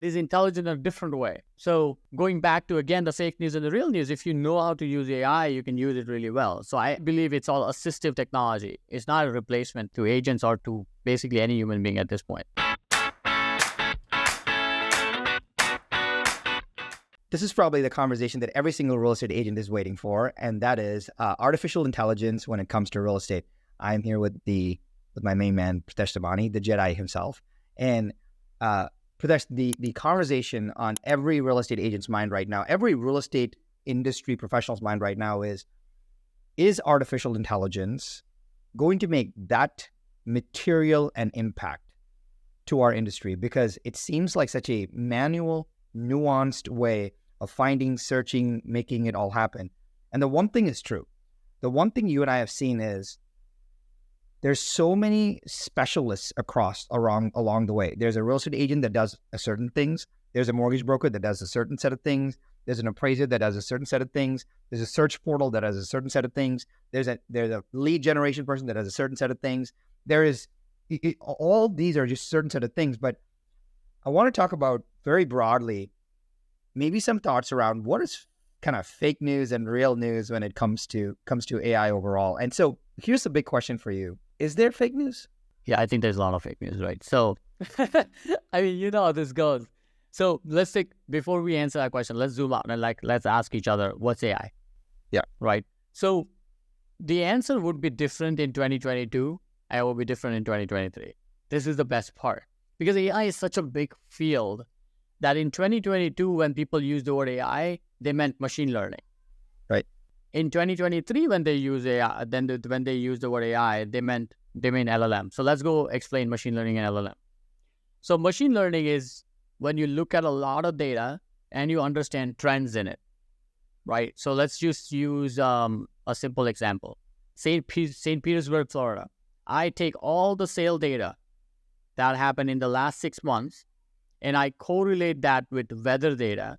is intelligent in a different way. So going back to, again, the fake news and the real news, if you know how to use AI, you can use it really well. So I believe it's all assistive technology. It's not a replacement to agents or to basically any human being at this point. This is probably the conversation that every single real estate agent is waiting for, and that is artificial intelligence when it comes to real estate. I'm here with my main man, Pritesh Tabani, the Jedi himself. And Pritesh, the conversation on every real estate agent's mind right now, every real estate industry professional's mind right now is artificial intelligence going to make that material an impact to our industry? Because it seems like such a manual, nuanced way of finding, searching, making it all happen. And the one thing is true. The one thing you and I have seen is there's so many specialists along the way. There's a real estate agent that does a certain things. There's a mortgage broker that does a certain set of things. There's an appraiser that does a certain set of things. There's a search portal that does a certain set of things. There's a lead generation person that does a certain set of things. All these are just certain set of things. But I want to talk about very broadly, maybe some thoughts around what is kind of fake news and real news when it comes to AI overall. And so here's the big question for you. Is there fake news? Yeah, I think there's a lot of fake news, right? So, I mean, you know how this goes. So before we answer that question, let's zoom out and let's ask each other, what's AI? Yeah. Right. So the answer would be different in 2022 and it will be different in 2023. This is the best part because AI is such a big field that in 2022, when people used the word AI, they meant machine learning. Right. In 2023, when they use AI, when they use the word AI, they mean LLM. So let's go explain machine learning and LLM. So machine learning is when you look at a lot of data and you understand trends in it, right? So let's just use a simple example. St. Petersburg, Florida. I take all the sale data that happened in the last 6 months and I correlate that with weather data,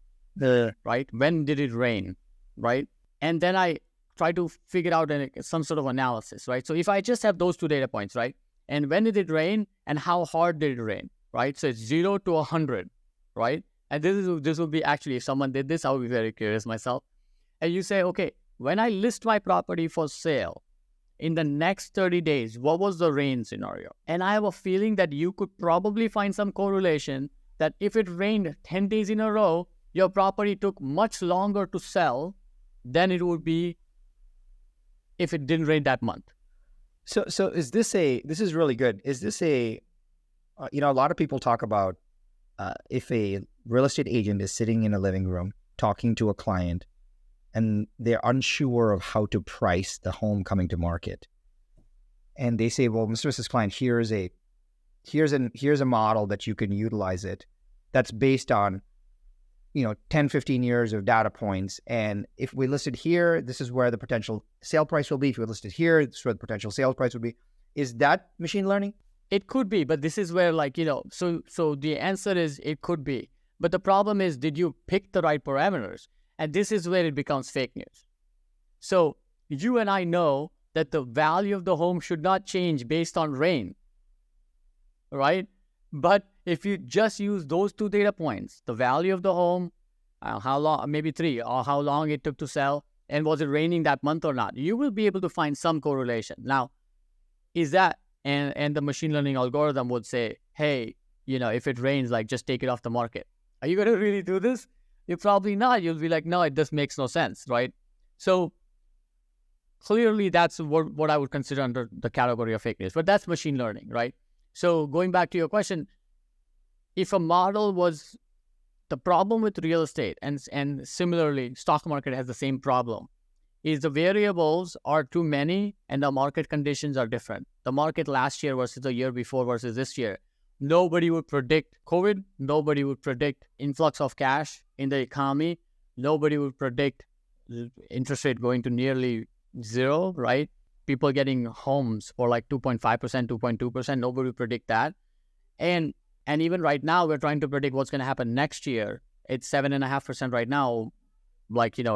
right? When did it rain, right? And then I try to figure out some sort of analysis, right? So if I just have those two data points, right? And when did it rain and how hard did it rain, right? So it's 0 to 100, right? And this will be actually, if someone did this, I would be very curious myself. And you say, okay, when I list my property for sale in the next 30 days, what was the rain scenario? And I have a feeling that you could probably find some correlation that if it rained 10 days in a row, your property took much longer to sell than it would be if it didn't rain that month. So this is really good. Is this a lot of people talk about if a real estate agent is sitting in a living room talking to a client and they're unsure of how to price the home coming to market. And they say, well, Mr. Mrs. Client, here's a model that you can utilize it that's based on 10, 15 years of data points. And if we list it here, this is where the potential sale price will be. If we list it here, this is where the potential sales price would be. Is that machine learning? It could be, but this is where so the answer is it could be. But the problem is, did you pick the right parameters? And this is where it becomes fake news. So you and I know that the value of the home should not change based on rain, right? But if you just use those two data points, the value of the home, how long, maybe 3, or how long it took to sell, and was it raining that month or not, you will be able to find some correlation. Now, is that, and the machine learning algorithm would say, hey, if it rains, just take it off the market. Are you going to really do this? You're probably not. You'll be like, no, it just makes no sense, right? So clearly that's what I would consider under the category of fake news, but that's machine learning, right? So going back to your question, if a model was the problem with real estate, and similarly, stock market has the same problem, is the variables are too many and the market conditions are different. The market last year versus the year before versus this year. Nobody would predict COVID. Nobody would predict influx of cash in the economy. Nobody would predict interest rate going to nearly 0, right? People getting homes for 2.5%, 2.2%. Nobody would predict that. And even right now, we're trying to predict what's going to happen next year. It's 7.5% right now,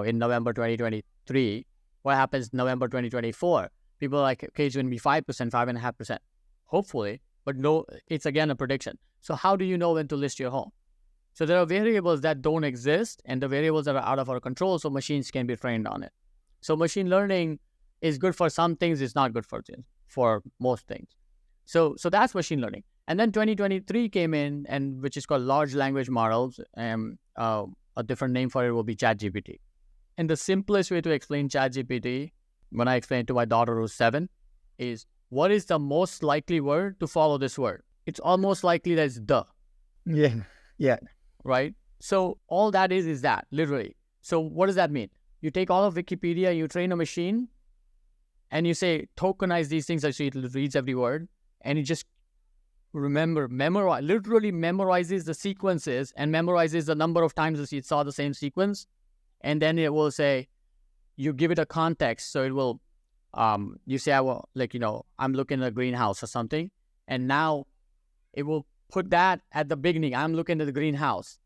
in November 2023. What happens November 2024? People are like, okay, it's going to be 5%, 5.5%. Hopefully. But no, it's again a prediction. So how do you know when to list your home? So there are variables that don't exist and the variables that are out of our control, so machines can be trained on it. So machine learning is good for some things, it's not good for most things. So that's machine learning. And then 2023 came in, and which is called large language models. A different name for it will be ChatGPT. And the simplest way to explain ChatGPT, when I explain it to my daughter who's 7, is what is the most likely word to follow this word? It's almost likely that it's the. Yeah. Right? So all that is that, literally. So what does that mean? You take all of Wikipedia, you train a machine, and you say, tokenize these things so it reads every word, and it just literally memorizes the sequences and memorizes the number of times it saw the same sequence. And then it will say, you give it a context. So it will, you say, I'm looking at a greenhouse or something. And now it will put that at the beginning. I'm looking at the greenhouse.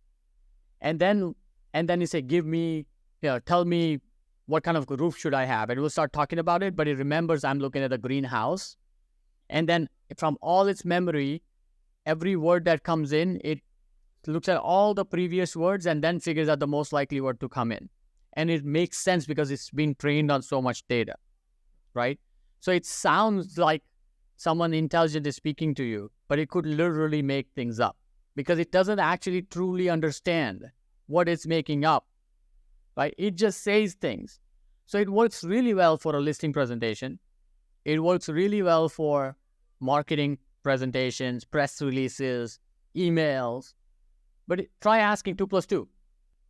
And then you say, tell me what kind of roof should I have? And it will start talking about it, but it remembers I'm looking at a greenhouse. And then from all its memory, every word that comes in, it looks at all the previous words and then figures out the most likely word to come in. And it makes sense because it's been trained on so much data, right? So it sounds like someone intelligent is speaking to you, but it could literally make things up because it doesn't actually truly understand what it's making up, right? It just says things. So it works really well for a listing presentation. It works really well for marketing presentations, press releases, emails. But try asking 2 plus 2.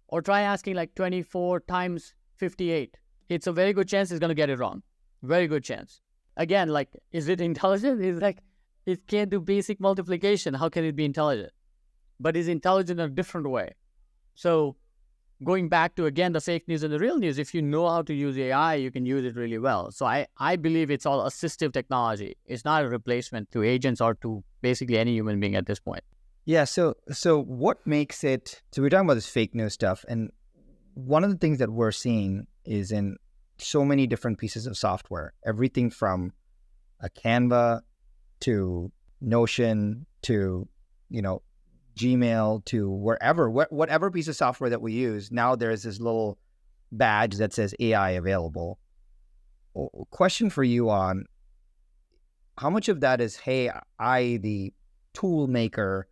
Or try asking like 24 times 58. It's a very good chance it's going to get it wrong. Very good chance. Again, like, is it intelligent? It's like, it can't do basic multiplication. How can it be intelligent? But it's intelligent in a different way. So going back to, again, the fake news and the real news, if you know how to use AI, you can use it really well. So I believe it's all assistive technology. It's not a replacement to agents or to basically any human being at this point. Yeah. So what makes it, so we're talking about this fake news stuff. And one of the things that we're seeing is in so many different pieces of software, everything from a Canva to Notion to, Gmail to wherever, whatever piece of software that we use, now there's this little badge that says AI available. Question for you on how much of that is, hey, I, the tool maker,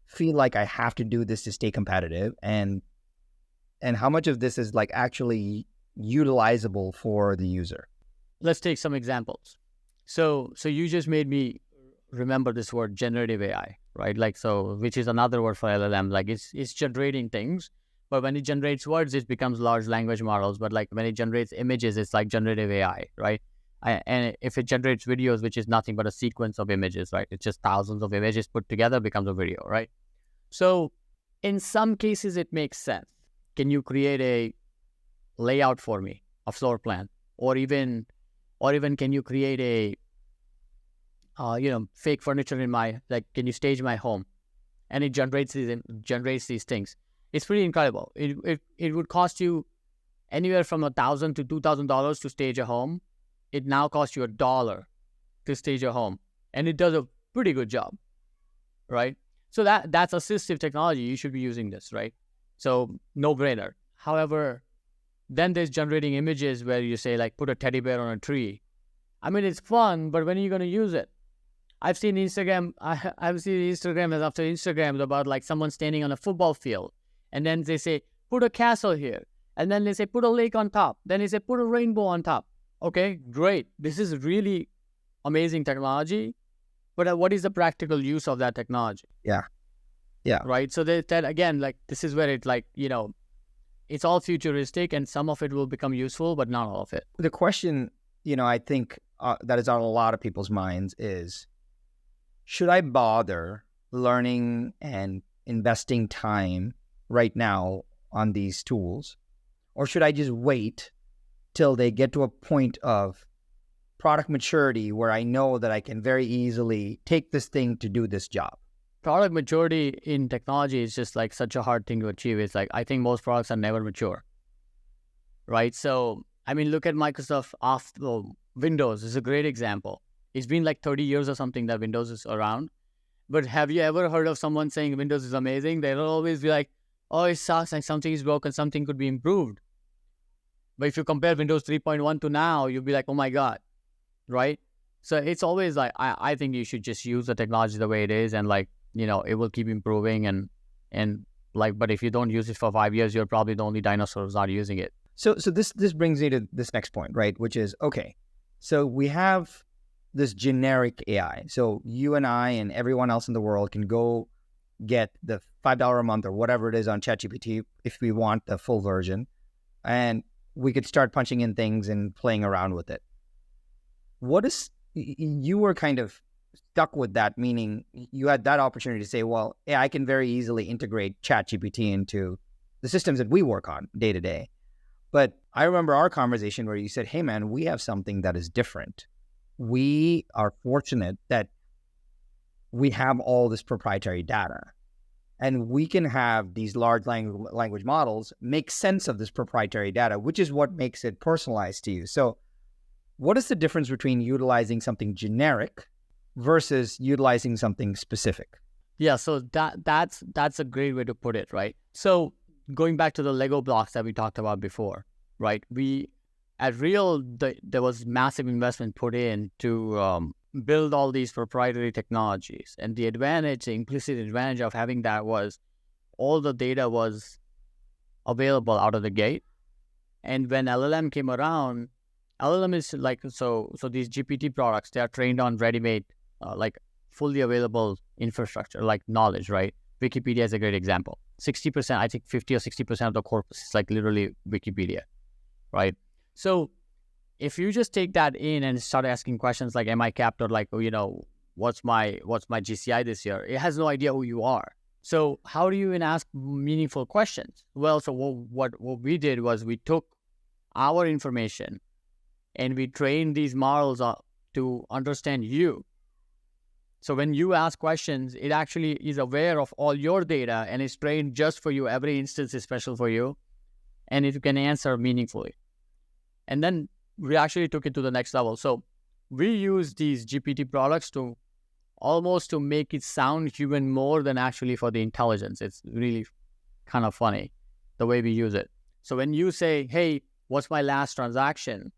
feel like I have to do this to stay competitive, and how much of this is like actually utilizable for the user? Let's take some examples. So you just made me remember this word generative AI, right? Like, so, which is another word for LLM. Like, it's generating things, but when it generates words, it becomes large language models. But like when it generates images, it's like generative AI, right? And if it generates videos, which is nothing but a sequence of images, right? It's just thousands of images put together becomes a video, right? So in some cases, it makes sense. Can you create a layout for me, a floor plan, or even can you create a fake furniture in can you stage my home? And it generates these things. It's pretty incredible. It would cost you anywhere from $1,000 to $2,000 to stage a home. It now costs you $1 to stage a home, and it does a pretty good job, right? So that's assistive technology. You should be using this, right? So no brainer. However, then there's generating images where you say, like, put a teddy bear on a tree. I mean, it's fun, but when are you going to use it? I've seen Instagram after Instagram about like someone standing on a football field, and then they say, put a castle here. And then they say, put a lake on top. Then they say, put a rainbow on top. Okay, great. This is really amazing technology. But what is the practical use of that technology? Yeah. Right. So that again, like, this is where it, like, it's all futuristic, and some of it will become useful, but not all of it. The question, I think that is on a lot of people's minds is, should I bother learning and investing time right now on these tools? Or should I just wait till they get to a point of product maturity where I know that I can very easily take this thing to do this job? Product maturity in technology is just like such a hard thing to achieve. It's like, I think most products are never mature, right? So, I mean, look at Microsoft Windows is a great example. It's been like 30 years or something that Windows is around. But have you ever heard of someone saying Windows is amazing? They'll always be like, oh, it sucks, like something is broken, something could be improved. But if you compare Windows 3.1 to now, you'll be like, oh my God, right? So it's always like, I think you should just use the technology the way it is, and like, it will keep improving, and like, but if you don't use it for 5 years, you're probably the only dinosaur who's not using it. So this brings me to this next point, right? Which is, okay, so we have this generic AI. So you and I and everyone else in the world can go get the $5 a month or whatever it is on ChatGPT if we want the full version, and we could start punching in things and playing around with it. You were kind of stuck with that, meaning you had that opportunity to say, well, yeah, I can very easily integrate ChatGPT into the systems that we work on day to day. But I remember our conversation where you said, hey, man, we have something that is different. We are fortunate that we have all this proprietary data, and we can have these large language models make sense of this proprietary data, which is what makes it personalized to you. So what is the difference between utilizing something generic versus utilizing something specific? Yeah, so that's a great way to put it, right? So going back to the Lego blocks that we talked about before, right? At Real, there was massive investment put in to build all these proprietary technologies. And the implicit advantage of having that was all the data was available out of the gate. And when LLM came around, LLM is like, so these GPT products, they are trained on ready-made, like fully available infrastructure, like knowledge, right? Wikipedia is a great example. 60%, I think 50 or 60% of the corpus is like literally Wikipedia, right? So if you just take that in and start asking questions like, am I capped, or like, what's my GCI this year? It has no idea who you are. So how do you even ask meaningful questions? Well, so what we did was we took our information and we trained these models to understand you. So when you ask questions, it actually is aware of all your data and is trained just for you. Every instance is special for you, and it can answer meaningfully. And then we actually took it to the next level. So we use these GPT products to almost to make it sound human more than actually for the intelligence. It's really kind of funny the way we use it. So when you say, hey, what's my last transaction?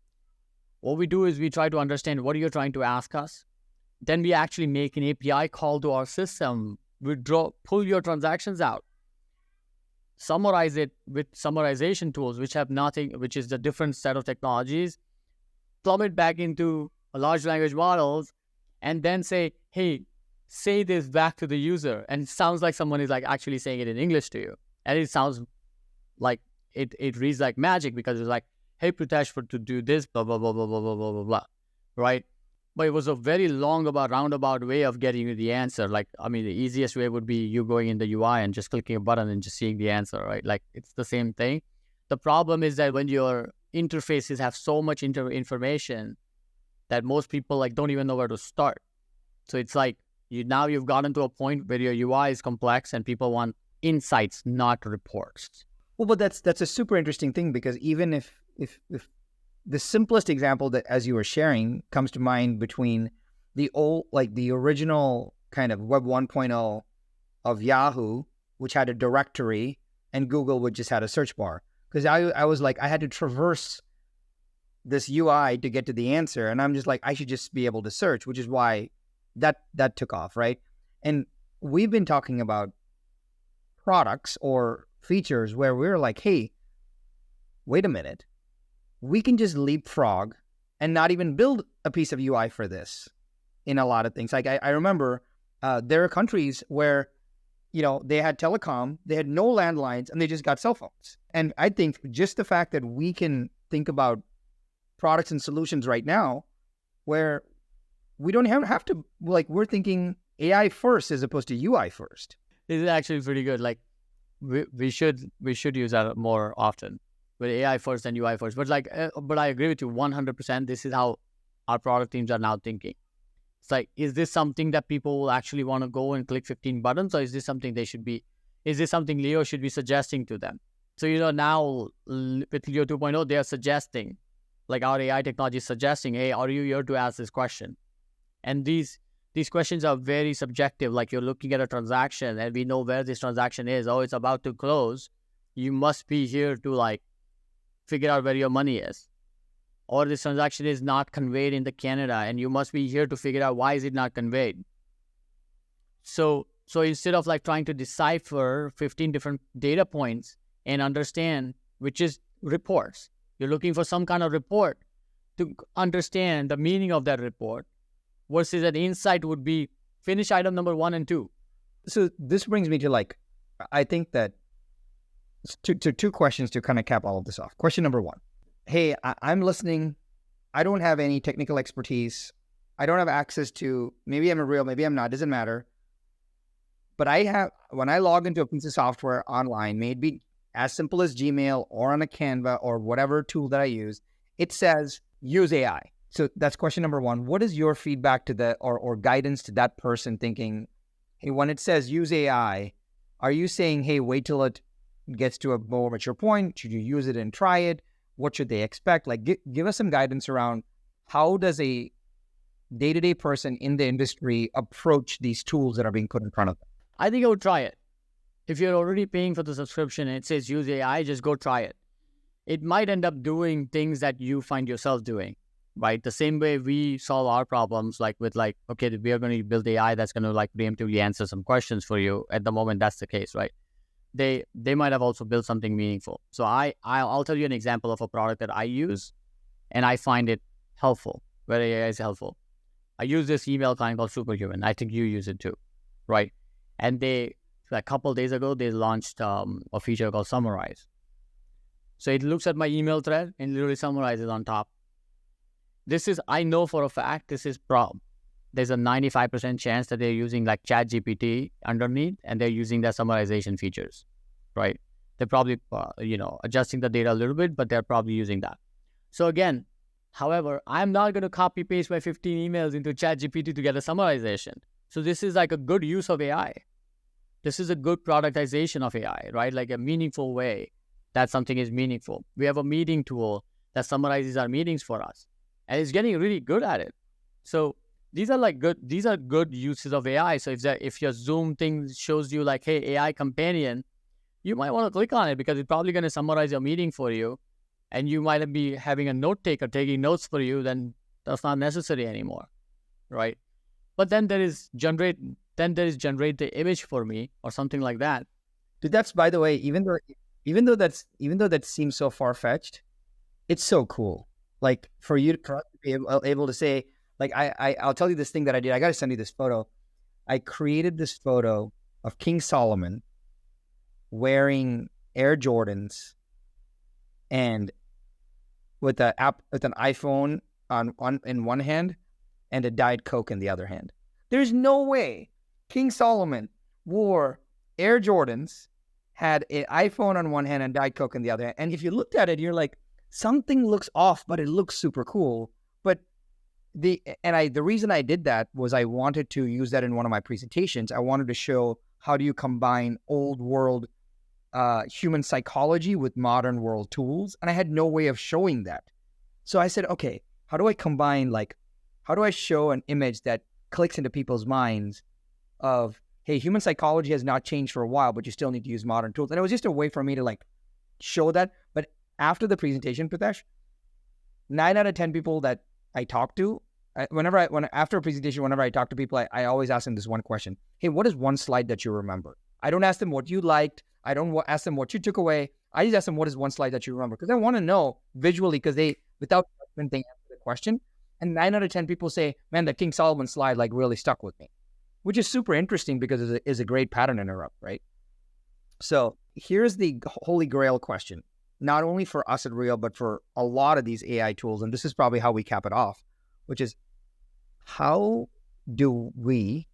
What we do is we try to understand what you're trying to ask us. Then we actually make an API call to our system. We pull your transactions out, summarize it with summarization tools, which is the different set of technologies, plumb it back into a large language models, and then say, hey, say this back to the user. And it sounds like someone is like actually saying it in English to you. And it sounds like it reads like magic, because it's like, hey, Pritesh, to do this, blah, blah, blah, blah, blah, blah, blah, blah, blah, right? But it was a very roundabout way of getting you the answer. Like, I mean, the easiest way would be you going in the UI and just clicking a button and just seeing the answer, right? Like, it's the same thing. The problem is that when your interfaces have so much information that most people like don't even know where to start. So it's like you've gotten to a point where your UI is complex and people want insights, not reports. Well, but that's a super interesting thing, because even if the simplest example that, as you were sharing, comes to mind between the original kind of Web 1.0 of Yahoo, which had a directory, and Google, which just had a search bar. Because I was like, I had to traverse this UI to get to the answer, and I'm just like, I should just be able to search, which is why that took off, right? And we've been talking about products or features where we're like, hey, wait a minute. We can just leapfrog and not even build a piece of UI for this in a lot of things. Like I remember there are countries where, they had telecom, they had no landlines, and they just got cell phones. And I think just the fact that we can think about products and solutions right now where we don't have to, like, we're thinking AI first as opposed to UI first. This is actually pretty good. Like, we should use that more often. With AI first and UI first. But I agree with you 100%. This is how our product teams are now thinking. It's like, is this something that people will actually want to go and click 15 buttons, or is this something Leo should be suggesting to them? So, now with Leo 2.0, they are suggesting, like our AI technology is suggesting, hey, are you here to ask this question? And these these questions are very subjective. Like you're looking at a transaction and we know where this transaction is. Oh, it's about to close. You must be here to like figure out where your money is. Or this transaction is not conveyed into Canada and you must be here to figure out why is it not conveyed. So instead of like trying to decipher 15 different data points and understand which is reports, you're looking for some kind of report to understand the meaning of that report, versus an insight would be finish item number 1 and 2. So this brings me to like, I think that two questions to kind of cap all of this off. Question number 1. Hey, I'm listening. I don't have any technical expertise. I don't have access to, maybe I'm a real, maybe I'm not, doesn't matter. But when I log into a piece of software online, may it be as simple as Gmail or on a Canva or whatever tool that I use, it says use AI. So that's question number 1. What is your feedback to or guidance to that person thinking, hey, when it says use AI, are you saying, hey, wait till it gets to a more mature point? Should you use it and try it? What should they expect? Like, give us some guidance around how does a day-to-day person in the industry approach these tools that are being put in front of them? I think I would try it. If you're already paying for the subscription and it says use AI, just go try it. It might end up doing things that you find yourself doing, right? The same way we solve our problems, like with like, okay, we are going to build AI that's going to like preemptively answer some questions for you. At the moment, that's the case, right? They might have also built something meaningful. So I'll tell you an example of a product that I use and I find it helpful, where AI is helpful. I use this email client called Superhuman. I think you use it too, right? And a couple of days ago, they launched a feature called Summarize. So it looks at my email thread and literally summarizes on top. I know for a fact, there's a 95% chance that they're using like ChatGPT underneath and they're using their summarization features, right? They're probably, adjusting the data a little bit, but they're probably using that. So again, however, I'm not going to copy paste my 15 emails into ChatGPT to get a summarization. So this is like a good use of AI. This is a good productization of AI, right? Like a meaningful way that something is meaningful. We have a meeting tool that summarizes our meetings for us, and it's getting really good at it. So these are good uses of AI. So if your Zoom thing shows you like, hey, AI companion, you might want to click on it because it's probably going to summarize your meeting for you, and you might be having a note taker taking notes for you. Then that's not necessary anymore, right? But then there is generate the image for me or something like that. Dude, that's, by the way, even though that seems so far-fetched, it's so cool. Like for us to be able to say, like, I'll tell you this thing that I did. I got to send you this photo. I created this photo of King Solomon wearing Air Jordans and with an iPhone in one hand and a Diet Coke in the other hand. There's no way King Solomon wore Air Jordans, had an iPhone on one hand and Diet Coke in the other hand. And if you looked at it, you're like, something looks off, but it looks super cool. But the reason I did that was I wanted to use that in one of my presentations. I wanted to show how do you combine old world human psychology with modern world tools. And I had no way of showing that. So I said, okay, how do I show an image that clicks into people's minds of, hey, human psychology has not changed for a while, but you still need to use modern tools. And it was just a way for me to like show that. But after the presentation, Pritesh, 9 out of 10 people that I talk to, after a presentation, whenever I talk to people, I always ask them this one question. Hey, what is one slide that you remember? I don't ask them what you liked. I don't ask them what you took away. I just ask them what is one slide that you remember, because I want to know visually, because without judgment, they answer the question. And 9 out of 10 people say, man, the King Solomon slide like really stuck with me, which is super interesting because it is a great pattern interrupt, right? So here's the holy grail question, not only for us at Real, but for a lot of these AI tools. And this is probably how we cap it off, which is, how do we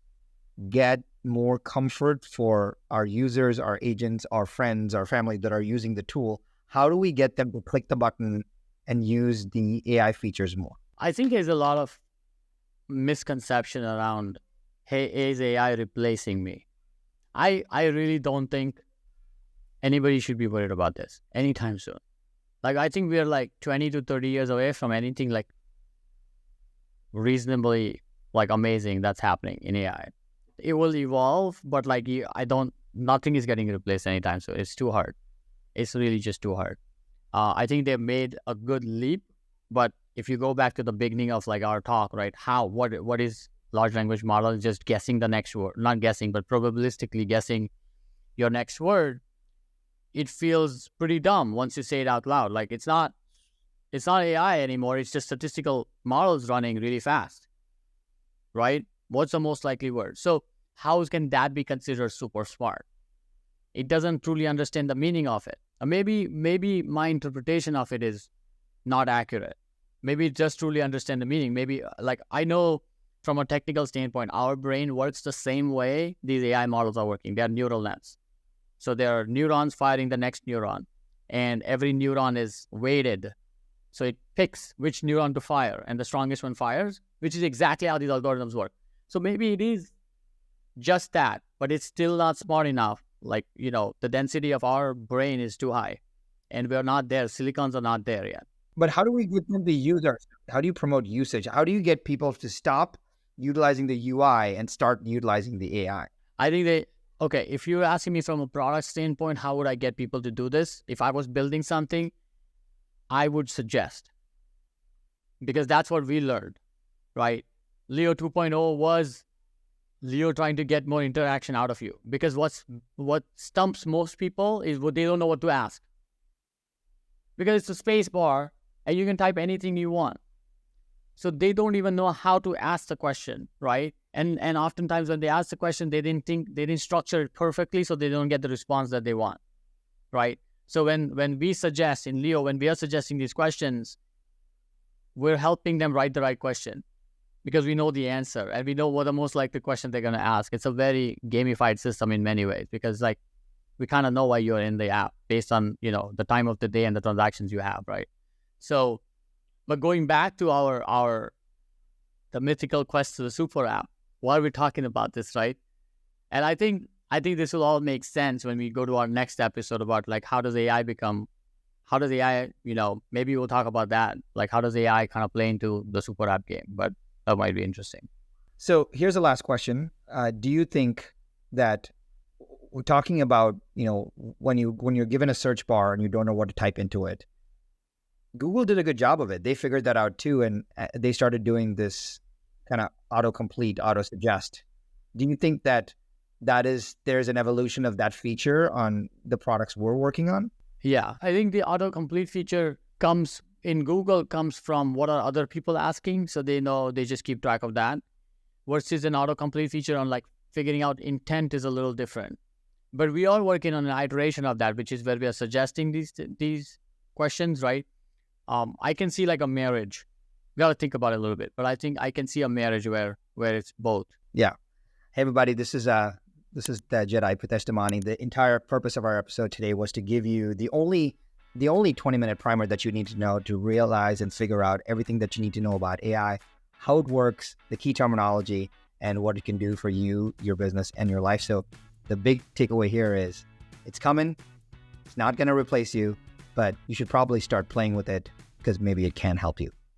get more comfort for our users, our agents, our friends, our family that are using the tool? How do we get them to click the button and use the AI features more? I think there's a lot of misconception around, hey, is AI replacing me? I really don't think anybody should be worried about this anytime soon. Like, I think we're like 20 to 30 years away from anything like reasonably like amazing that's happening in AI. It will evolve, but like nothing is getting replaced anytime soon. It's too hard. It's really just too hard. I think they've made a good leap, but if you go back to the beginning of like our talk, right? What is large language model? Just guessing the next word, not guessing, but probabilistically guessing your next word. It feels pretty dumb once you say it out loud. Like it's not AI anymore. It's just statistical models running really fast, right? What's the most likely word? So how can that be considered super smart? It doesn't truly understand the meaning of it. Maybe my interpretation of it is not accurate. Maybe it just truly understand the meaning. Maybe like I know from a technical standpoint, our brain works the same way these AI models are working. They are neural nets. So there are neurons firing the next neuron, and every neuron is weighted. So it picks which neuron to fire, and the strongest one fires, which is exactly how these algorithms work. So maybe it is just that, but it's still not smart enough. Like, the density of our brain is too high, and we're not there. Silicons are not there yet. But how do we get them to use how do you promote usage? How do you get people to stop utilizing the UI and start utilizing the AI? I think okay, if you're asking me from a product standpoint, how would I get people to do this? If I was building something, I would suggest, because that's what we learned, right? Leo 2.0 was Leo trying to get more interaction out of you, because what stumps most people is they don't know what to ask, because it's a space bar and you can type anything you want. So they don't even know how to ask the question, right? And oftentimes when they ask the question, they didn't structure it perfectly, so they don't get the response that they want, right? So when we suggest in Leo, when we are suggesting these questions, we're helping them write the right question, because we know the answer and we know what the most likely question they're going to ask. It's a very gamified system in many ways, because like we kind of know why you're in the app based on, the time of the day and the transactions you have, right? So, but going back to the mythical quest to the super app, why are we talking about this, right? And I think this will all make sense when we go to our next episode about like how does AI, maybe we'll talk about that. Like how does AI kind of play into the super app game? But that might be interesting. So here's the last question. Do you think that we're talking about, when you're given a search bar and you don't know what to type into it, Google did a good job of it. They figured that out too, and they started doing this kind of autocomplete, auto-suggest. Do you think that there's an evolution of that feature on the products we're working on? Yeah, I think the autocomplete feature comes from what are other people asking, so they know, they just keep track of that, versus an autocomplete feature on like figuring out intent is a little different. But we are working on an iteration of that, which is where we are suggesting these questions, right? I can see like a marriage. We got to think about it a little bit, but I think I can see a marriage where it's both. Yeah. Hey everybody, this is the Jedi Pritesh Damani. The entire purpose of our episode today was to give you the only 20-minute primer that you need to know to realize and figure out everything that you need to know about AI, how it works, the key terminology, and what it can do for you, your business, and your life. So the big takeaway here is it's coming. It's not going to replace you, but you should probably start playing with it because maybe it can help you.